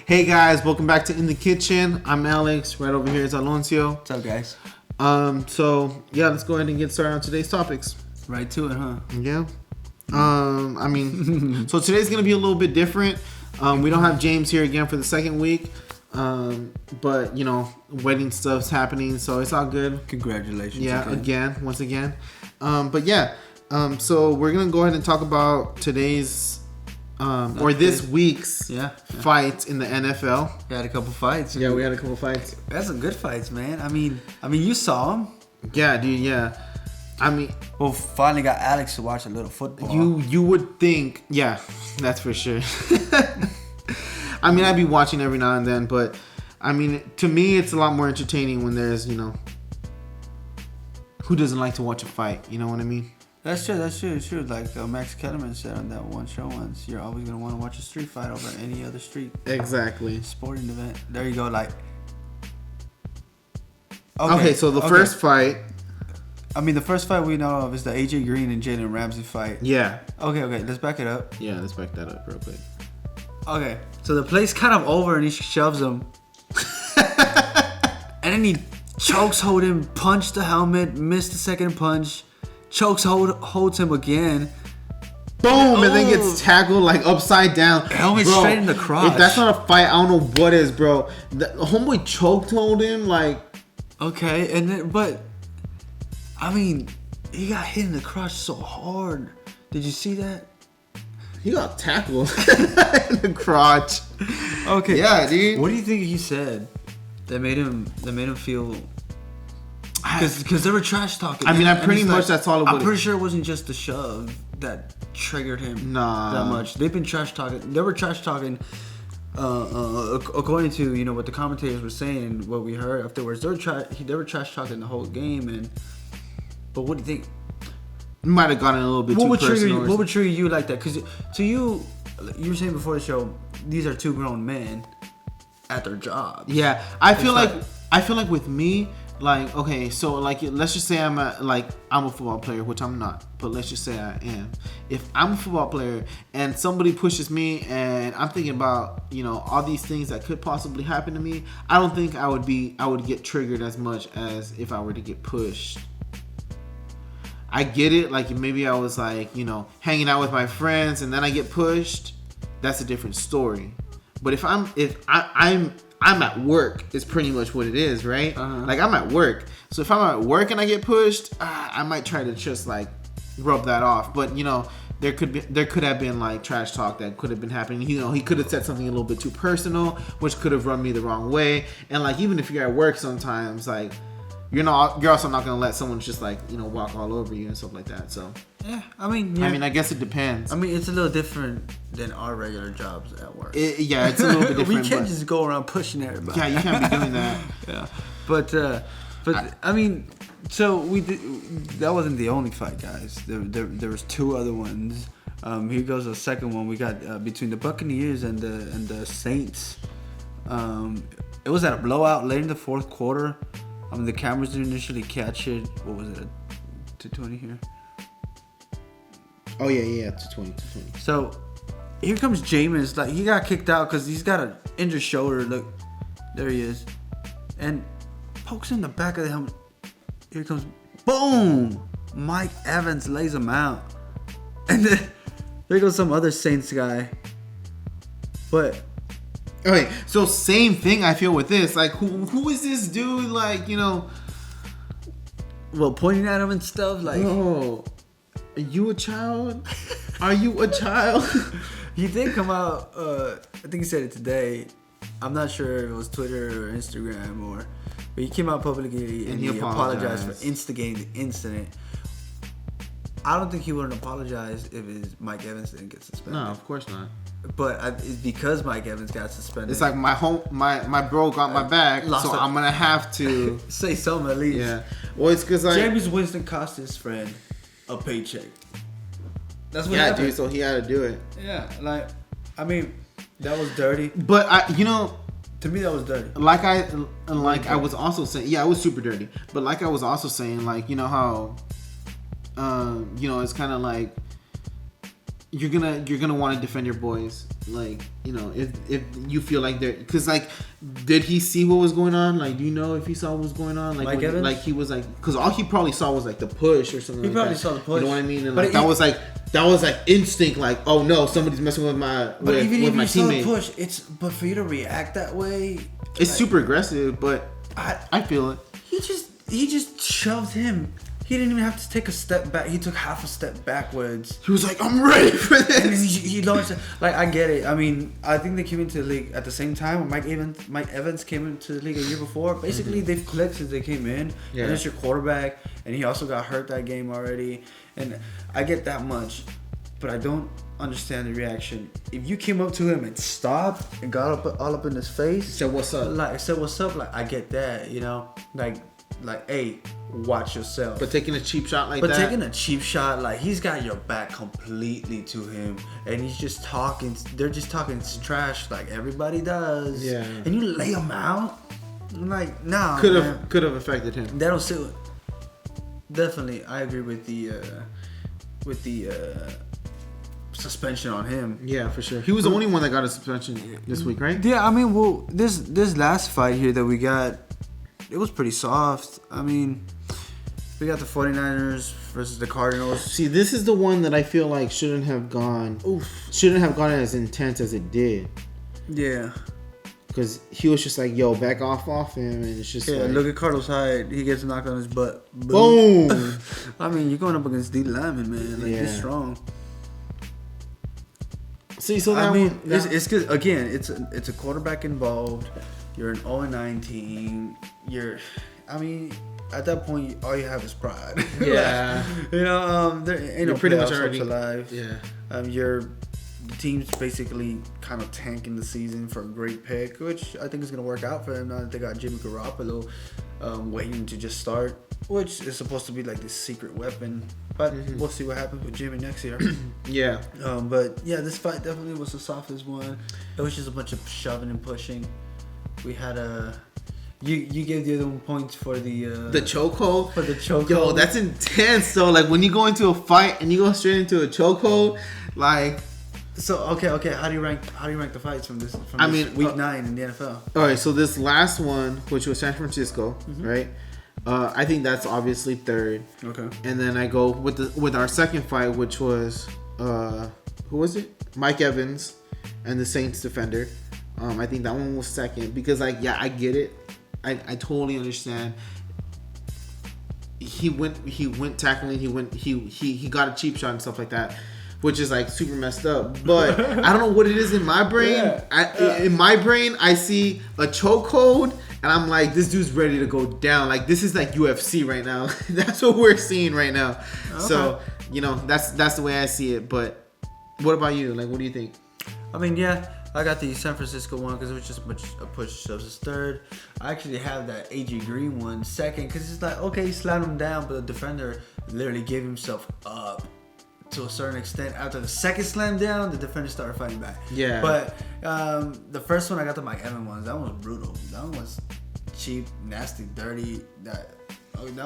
Hey guys, welcome back to In the Kitchen. I'm Alex. Right over here is Aloncio. What's up, guys? So let's go ahead and get started on today's topics. Right to it, huh? Yeah. So today's gonna be a little bit different. We don't have James here again for the second week. But wedding stuff's happening, so it's all good. Congratulations. Yeah, once again. So we're gonna go ahead and talk about today's this week's fights in the NFL. We had a couple fights. Yeah, we had a couple fights. We had some good fights, man. I mean, you saw them. Yeah, dude. Yeah. Well, finally got Alex to watch a little football. You would think, yeah, that's for sure. I'd be watching every now and then, but to me, it's a lot more entertaining when there's, who doesn't like to watch a fight? You know what I mean? That's true. Like Max Kellerman said on that one show once, you're always going to want to watch a street fight over any other street. Exactly. Sporting event. There you go. Like. Okay, so the first fight. The first fight we know of is the AJ Green and Jalen Ramsey fight. Yeah. Okay. Let's back it up. Yeah, let's back that up real quick. Okay. So the play's kind of over and he shoves him. And then he chokes hold him, punched the helmet, missed the second punch. Chokes holds him again. Boom! And then gets tackled like upside down. Helmet straight in the crotch. If that's not a fight, I don't know what is, bro. The homeboy choked hold him like. Okay, and then he got hit in the crotch so hard. Did you see that? He got tackled in the crotch. Okay. Yeah, dude. What do you think he said that made him feel? Because they were trash talking. I'm pretty much that's all it was. I'm pretty sure it wasn't just the shove that triggered him that much. They've been trash talking. They were trash talking. According to what the commentators were saying and what we heard afterwards, they were trash talking the whole game. But what do you think? You might have gotten a little bit too personal. What would trigger you like that? Because to you were saying before the show, these are two grown men at their jobs. Yeah, I feel like with me. Like, okay, so like, let's just say I'm a football player, which I'm not, but let's just say I am. If I'm a football player and somebody pushes me and I'm thinking about, all these things that could possibly happen to me, I don't think I would get triggered as much as if I were to get pushed. I get it. Like maybe I was like, hanging out with my friends and then I get pushed. That's a different story. But if I'm at work is pretty much what it is, right? Like I'm at work. So if I'm at work and I get pushed, I might try to just like rub that off. But there could have been like trash talk that could have been happening. He could have said something a little bit too personal, which could have rubbed me the wrong way. And like even if you're at work sometimes, like you're also not gonna let someone just like walk all over you and stuff like that. So yeah, I guess it depends. It's a little different than our regular jobs at work. It's a little bit different. We can't just go around pushing everybody. Yeah, you can't be doing that. Yeah, but so we did. That wasn't the only fight, guys. There was two other ones. Here goes the second one. We got between the Buccaneers and the Saints. It was at a blowout late in the fourth quarter. The cameras didn't initially catch it. What was it? A 220 here. Oh yeah, 220. So here comes Jameis. Like he got kicked out because he's got an injured shoulder. Look, there he is, and pokes in the back of the helmet. Here comes, boom! Mike Evans lays him out, and then there goes some other Saints guy. But okay, so same thing I feel with this. Like who is this dude? Like well, pointing at him and stuff. Like, oh. Are you a child? Are you a child? He did come out, I think he said it today. I'm not sure if it was Twitter or Instagram but he came out publicly and he apologized for instigating the incident. I don't think he wouldn't apologize if Mike Evans didn't get suspended. No, of course not. But it's because Mike Evans got suspended. It's like my bro got my back, so I'm gonna have to say something at least. Yeah. Well, it's because Jameis Winston cost his friend a paycheck. That's what happened. Dude. So he had to do it. Yeah, that was dirty. But to me, that was dirty. I was also saying, it was super dirty. But like I was also saying, like how, it's kind of like, you're gonna want to defend your boys, like, you know, if you feel like they're, because like, did he see what was going on? Like, do you know if he saw what was going on? Like, when, like he was like, because all he probably saw was like the push or something. He like probably that. saw the push. You know what I mean? And like that was like instinct. Like, oh no, somebody's messing with my but even if my you saw teammate. the push, but for you to react that way, it's like, super aggressive. But I feel it. He just shoved him. He didn't even have to take a step back. He took half a step backwards. He was like, "I'm ready for this." And he launched it. Like, I get it. I mean, I think they came into the league at the same time. Mike Evans came into the league a year before. Basically, they've clicked since they came in. Yeah. And it's your quarterback. And he also got hurt that game already. And I get that much. But I don't understand the reaction. If you came up to him and stopped and got all up in his face. Said, "What's up?" Like, said, "What's up?" Like, I get that, you know? Like, hey, watch yourself. But taking a cheap shot like But that. taking a cheap shot, like, he's got your back completely to him, and he's just talking. They're just talking trash, like everybody does. Yeah. And you lay him out, like, nah. Could have affected him. They don't sit. Definitely, I agree with the suspension on him. Yeah, for sure. He was the only one that got a suspension this week, right? Yeah, I mean, well, this last fight here that we got, it was pretty soft. I mean, we got the 49ers versus the Cardinals. See, this is the one that I feel like shouldn't have gone as intense as it did. Yeah. Because he was just like, yo, back off him. And it's just like... look at Carlos Hyde. He gets knocked on his butt. Boom! I mean, you're going up against D. Lyman, man. Like, he's strong. See, so that it's good. Again, it's a quarterback involved. You're an 0-9 team. At that point, all you have is pride. Yeah. You know, there ain't You're no pretty much playoffs already alive. Yeah. The team's basically kind of tanking the season for a great pick, which I think is going to work out for them now that they got Jimmy Garoppolo waiting to just start, which is supposed to be like this secret weapon. But we'll see what happens with Jimmy next year. Yeah. But yeah, this fight definitely was the softest one. It was just a bunch of shoving and pushing. We had you gave the other one points for the chokehold. For the chokehold. Yo, that's intense. So like when you go into a fight and you go straight into a chokehold, like. So okay. How do you rank the fights from this? Week 9 in the NFL. All right, so this last one, which was San Francisco, right? I think that's obviously third. Okay. And then I go with our second fight, which was who was it? Mike Evans and the Saints defender. I think that one was second because, like, yeah, I get it. I totally understand. He went tackling. He got a cheap shot and stuff like that, which is like super messed up. But I don't know what it is in my brain. In my brain, I see a chokehold, and I'm like, this dude's ready to go down. Like, this is like UFC right now. That's what we're seeing right now. Okay. So, you know, that's the way I see it. But what about you? Like, what do you think? I mean, yeah, I got the San Francisco one because it was just a push shoves as third. I actually have that AJ Green one second because it's like, okay, he slammed him down, but the defender literally gave himself up to a certain extent. After the second slam down, the defender started fighting back. Yeah. But the first one, I got the Mike Evans ones. That one was brutal. That one was cheap, nasty, dirty. That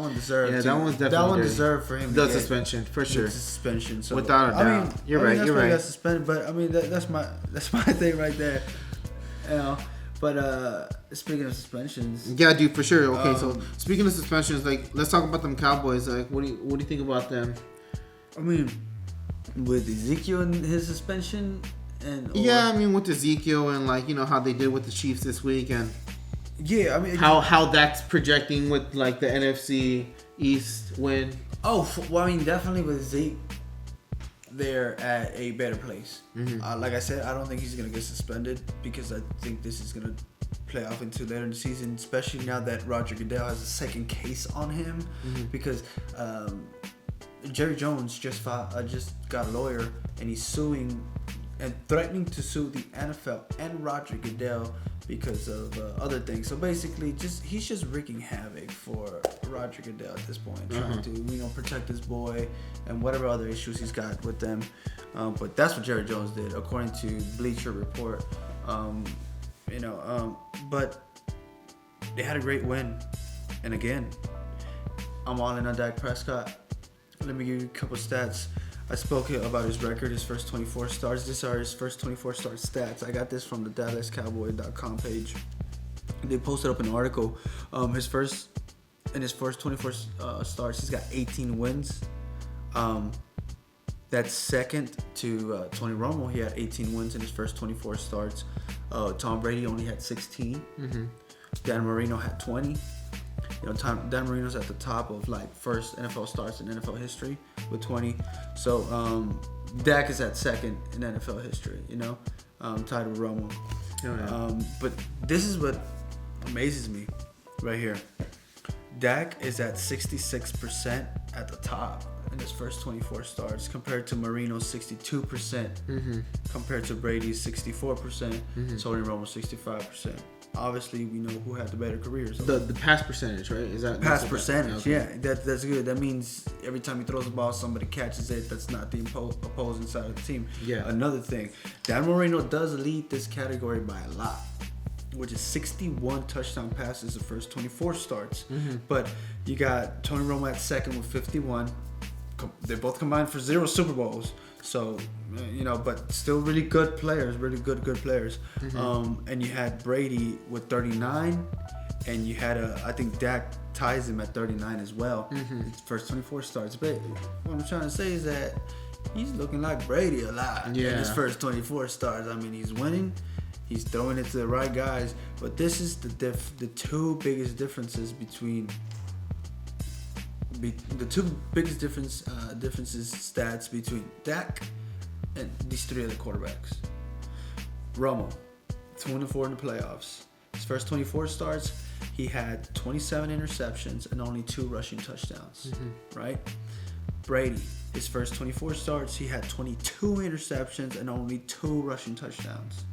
one deserved. Yeah, that one's definitely. That one dirty. deserved for him. The suspension, for sure. The suspension. So without a doubt. I mean, you're right. You're right. Got suspended, but I mean, that's my thing right there. You know. But speaking of suspensions, yeah, dude, for sure. Okay, so speaking of suspensions, like, let's talk about them Cowboys. Like, what do you think about them? I mean, with Ezekiel and his suspension, I mean, with Ezekiel and, like, you know how they did with the Chiefs this week, and yeah, I mean how that's projecting with, like, the NFC East win. Oh, well, I mean, definitely with Zeke, they're at a better place. Mm-hmm. Like I said, I don't think he's gonna get suspended because I think this is gonna play off into later in the season, especially now that Roger Goodell has a second case on him. Mm-hmm. Because Jerry Jones just got a lawyer and he's suing and threatening to sue the NFL and Roger Goodell because of other things. So basically, he's just wreaking havoc for Roger Goodell at this point, trying to protect his boy and whatever other issues he's got with them. But that's what Jerry Jones did, according to Bleacher Report. But they had a great win, and again, I'm all in on Dak Prescott. Let me give you a couple stats. I spoke about his record, his first 24 starts. These are his first 24 start stats. I got this from the DallasCowboy.com page. They posted up an article. His first 24 starts, he's got 18 wins. That's second to Tony Romo. He had 18 wins in his first 24 starts. Tom Brady only had 16. Mm-hmm. Dan Marino had 20. Dan Marino's at the top of like first NFL starts in NFL history with 20. So Dak is at second in NFL history. Tied with Romo. Oh, yeah. But this is what amazes me right here. Dak is at 66% at the top in his first 24 starts, compared to Marino's 62%, Mm-hmm. compared to Brady's 64%, Mm-hmm. Tony Romo's 65%. Obviously, we know who had the better careers. The pass percentage, right? Is that Pass percentage? Okay. Yeah, that's good. That means every time he throws the ball, somebody catches it. That's not the opposing side of the team. Yeah. Another thing, Dan Marino does lead this category by a lot, which is 61 touchdown passes the first 24 starts. Mm-hmm. But you got Tony Romo at second with 51. They both combined for 0 Super Bowls. So, but still really good players, really good players. Mm-hmm. And you had Brady with 39, and you had I think Dak ties him at 39 as well. Mm-hmm. His first 24 starts. But what I'm trying to say is that he's looking like Brady a lot in his first 24 starts. I mean, he's winning. He's throwing it to the right guys. But this is the two biggest differences between differences stats between Dak and these three other quarterbacks. Romo, 2-4 in the playoffs. His first 24 starts, he had 27 interceptions and only 2 rushing touchdowns. Mm-hmm. Right? Brady, his first 24 starts, he had 22 interceptions and only 2 rushing touchdowns.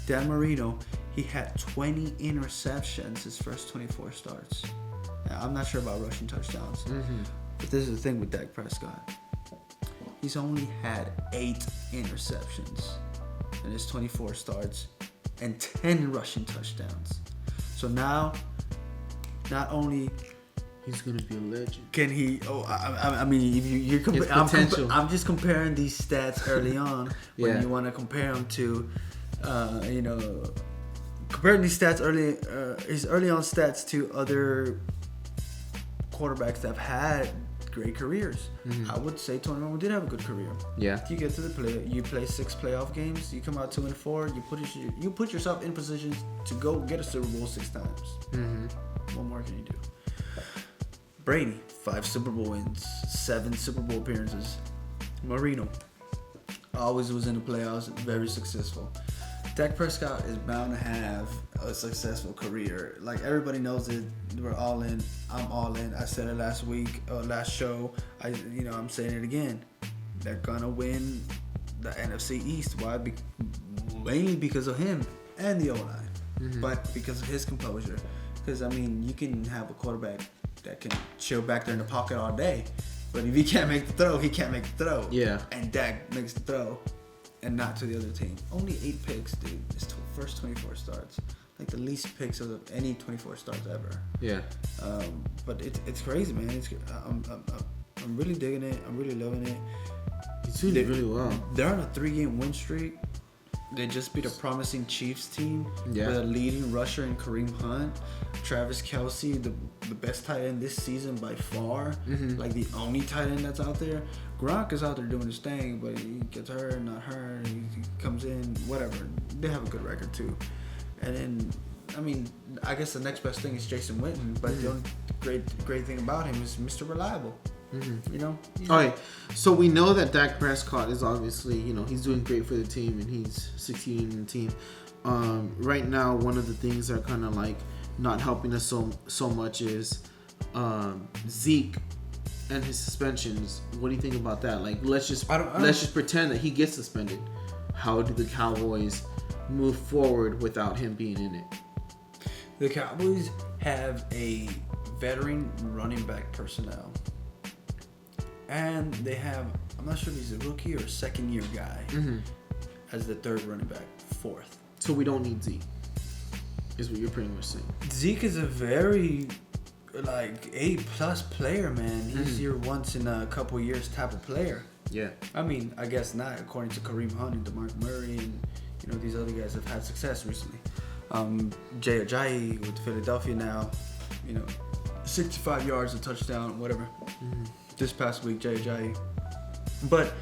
Dan Marino, he had 20 interceptions his first 24 starts. Now, I'm not sure about rushing touchdowns, but this is the thing with Dak Prescott. He's only had 8 interceptions in his 24 starts and 10 rushing touchdowns. So now, not only he's gonna be a legend. can he? I mean, if you're I'm just comparing these stats early on when you want to compare them to, comparing these stats his early on stats to other quarterbacks that have had great careers. I would say Tony Romo did have a good career. Yeah. You get to the play, you play 6 playoff games, you come out 2-4, you put yourself in position to go get a Super Bowl 6 times. What more can you do? Brady, 5 Super Bowl wins, 7 Super Bowl appearances. Marino always was in the playoffs, very successful. Dak Prescott is bound to have a successful career. Like, everybody knows it. We're all in. I'm all in. I said it last show. I'm saying it again. They're gonna win the NFC East. Why? Mainly because of him and the O-line, but because of his composure. Because you can have a quarterback that can chill back there in the pocket all day, but if he can't make the throw, he can't make the throw. Yeah. And Dak makes the throw. And not to the other team. Only 8 picks, dude. His first 24 starts. Like the least picks of any 24 starts ever. Yeah. But it's crazy, man. I'm really digging it. I'm really loving it. He's doing really well. They're on a 3-game win streak. They just beat a promising Chiefs team with a leading rusher in Kareem Hunt. Travis Kelce, the best tight end this season by far. Like the only tight end that's out there. Gronk is out there doing his thing, but he gets hurt, not hurt. He comes in, whatever. They have a good record too. And then, I guess the next best thing is Jason Witten, but the only great thing about him is Mr. Reliable. Okay, so we know that Dak Prescott is obviously, he's doing great for the team and he's succeeding in the team. Right now, one of the things that are kind of like not helping us so much is Zeke and his suspensions. What do you think about that? Like, let's just pretend that he gets suspended. How do the Cowboys move forward without him being in it? The Cowboys have a veteran running back personnel. And they have, I'm not sure if he's a rookie or a second-year guy as the 3rd running back, 4th. So we don't need Zeke, is what you're pretty much saying. Zeke is a very, A+ player, man. He's your once in a couple years type of player. Yeah. I mean, I guess not, according to Kareem Hunt and DeMarco Murray and, these other guys have had success recently. Jay Ajayi with Philadelphia now, 65 yards, a touchdown, whatever. Mm-hmm. This past week, Jay Ajayi. But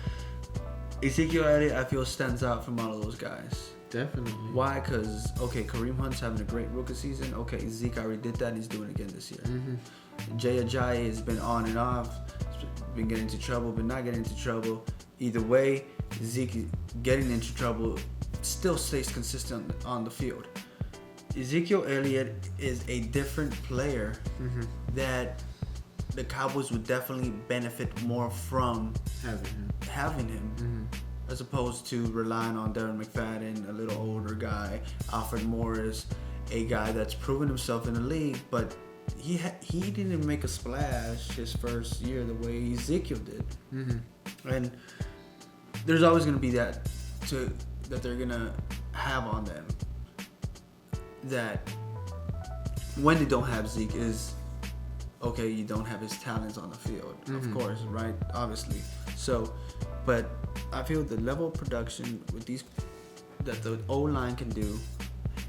Ezekiel Elliott, I feel, stands out from all of those guys. Definitely. Why? Because, Kareem Hunt's having a great rookie season. Zeke already did that, and he's doing it again this year. Mm-hmm. Jay Ajayi has been on and off, been getting into trouble, but not getting into trouble. Either way, Zeke getting into trouble still stays consistent on the field. Ezekiel Elliott is a different player that the Cowboys would definitely benefit more from having him. As opposed to relying on Darren McFadden, a little older guy, Alfred Morris, a guy that's proven himself in the league, but he didn't make a splash his first year the way Ezekiel did. And there's always going to be that they're going to have on them, that when they don't have Zeke is, you don't have his talents on the field, of course, right? Obviously. So, but I feel the level of production with these that the O-line can do,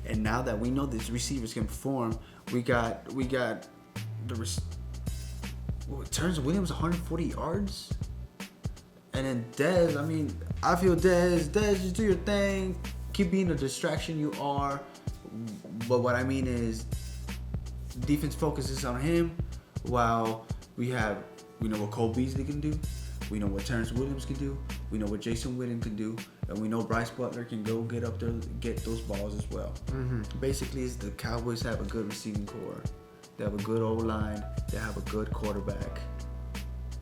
and now that we know these receivers can perform, we got Terrence Williams 140 yards, and then Dez. I feel Dez, just do your thing, keep being the distraction you are. But what I mean is, defense focuses on him, while we know what Cole Beasley can do. We know what Terrence Williams can do. We know what Jason Witten can do. And we know Bryce Butler can go get up there, get those balls as well. Basically, the Cowboys have a good receiving core. They have a good O-line. They have a good quarterback.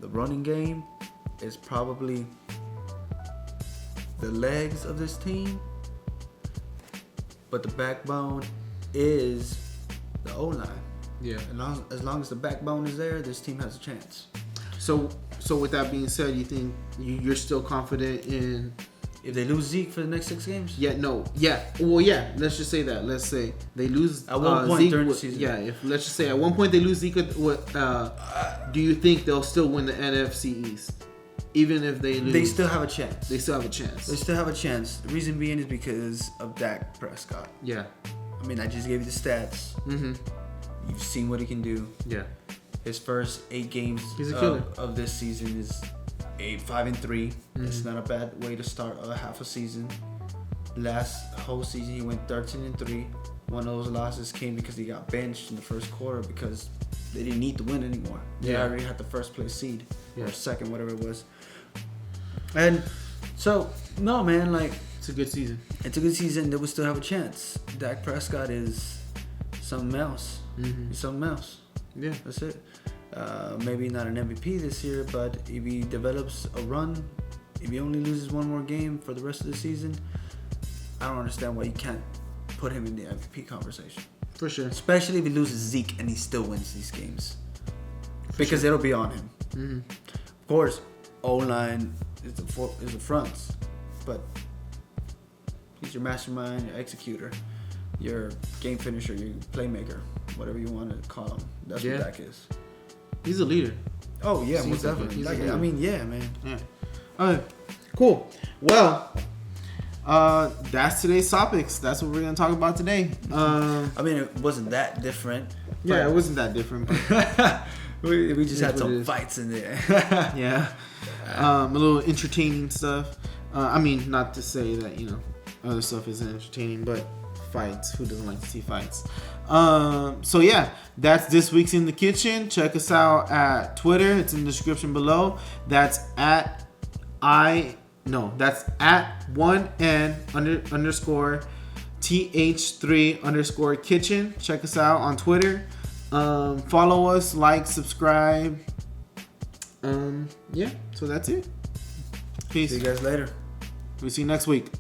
The running game is probably the legs of this team. But the backbone is the O-line. Yeah. As long as the backbone is there, this team has a chance. So with that being said, you think you're still confident in if they lose Zeke for the next 6 games? Well, let's just say that. Let's say they lose at one point Zeke during the season. If let's just say at one point they lose Zeke, do you think they'll still win the NFC East? Even if they lose, they still have a chance. They still have a chance. They still have a chance. The reason being is because of Dak Prescott. Yeah. I just gave you the stats. You've seen what he can do. Yeah. His first 8 games of this season is 5-3. It's not a bad way to start half a season. Last whole season he went 13-3. One of those losses came because he got benched in the first quarter because they didn't need to win anymore. They already had the first place seed or second, whatever it was. And so, no, man, it's a good season. It's a good season. They will still have a chance. Dak Prescott is something else. He's something else. Yeah, that's it. Maybe not an MVP this year, but if he develops a run, if he only loses one more game for the rest of the season, I don't understand why you can't put him in the MVP conversation. For sure. Especially if he loses Zeke and he still wins these games. Because it'll be on him. Of course, O-line is the fronts, but he's your mastermind, your executor, your game finisher, your playmaker, whatever you want to call him. That's what Dak is. He's a leader. Oh yeah, most definitely. Man. Yeah. All right. Cool. Well, that's today's topics. That's what we're gonna talk about today. It wasn't that different. Yeah, it wasn't that different. But we just had some fights in there. Yeah. A little entertaining stuff. Not to say that other stuff isn't entertaining, but fights. Who doesn't like to see fights? So yeah, that's this week's In the Kitchen. Check us out at Twitter. It's in the description below. That's at @1N_TH3_kitchen. Check us out on Twitter. Follow us, like, subscribe. So that's it. Peace. See you guys later. We'll see you next week.